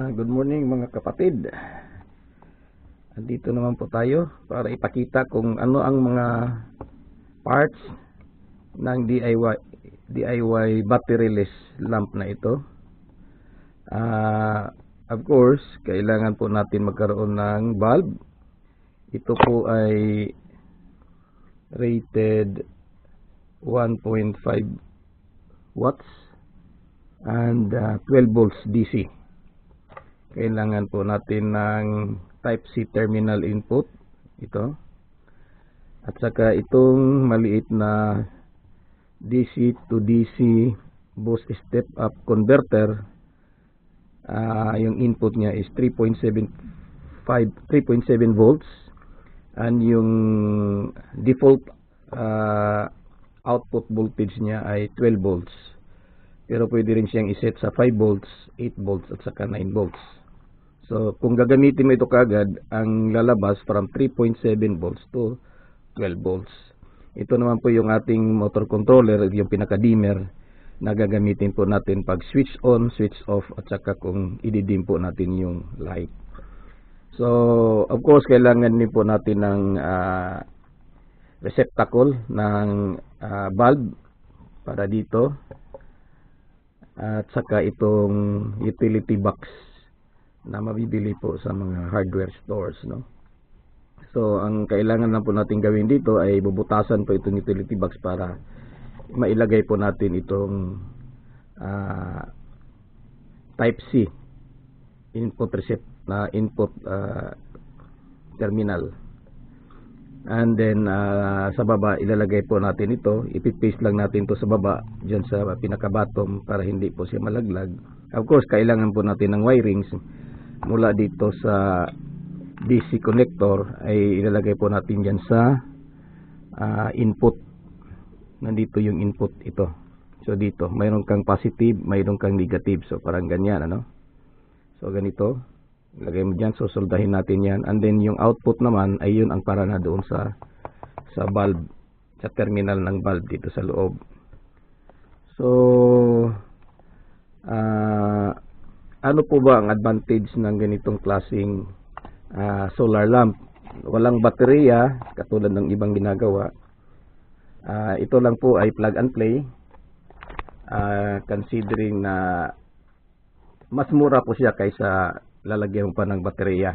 Good morning mga kapatid. Andito naman po tayo para ipakita kung ano ang mga parts ng DIY batteryless lamp na ito. Of course, kailangan po natin magkaroon ng bulb. Ito po ay rated 1.5 watts and 12 volts DC. Kailangan po natin ng type C terminal input ito, at saka itong maliit na DC to DC boost step up converter. Yung input niya is 3.7 volts and yung default output voltage niya ay 12 volts, pero pwede rin siyang iset sa 5 volts, 8 volts at saka 9 volts. So kung gagamitin mo ito kagad, ang lalabas from 3.7 volts to 12 volts. Ito naman po yung ating motor controller, yung pinaka-dimmer na gagamitin po natin pag switch on, switch off, at saka kung i-dim po natin yung light. So of course, kailangan din po natin ng receptacle ng bulb para dito, at saka itong utility box na mabibili po sa mga hardware stores, no? So ang kailangan lang po natin gawin dito ay bubutasan po itong utility box para mailagay po natin itong type C input input terminal, and then sa baba ilalagay po natin ito. Ipipaste lang natin to sa baba dyan sa pinaka bottom para hindi po siya malaglag. Of course, kailangan po natin ng wirings mula dito sa DC connector, ay ilalagay po natin dyan sa input. Nandito yung input ito. So dito mayroon kang positive, mayroon kang negative, so parang ganyan, ano? So ganito, ilagay mo dyan, so soldahin natin yan, and then yung output naman ay yun ang para na doon sa bulb, sa terminal ng bulb dito sa loob. So ano po ba ang advantage ng ganitong klaseng solar lamp? Walang baterya katulad ng ibang ginagawa. Ito lang po ay plug and play, considering na mas mura po siya kaysa lalagyan mo pa ng baterya.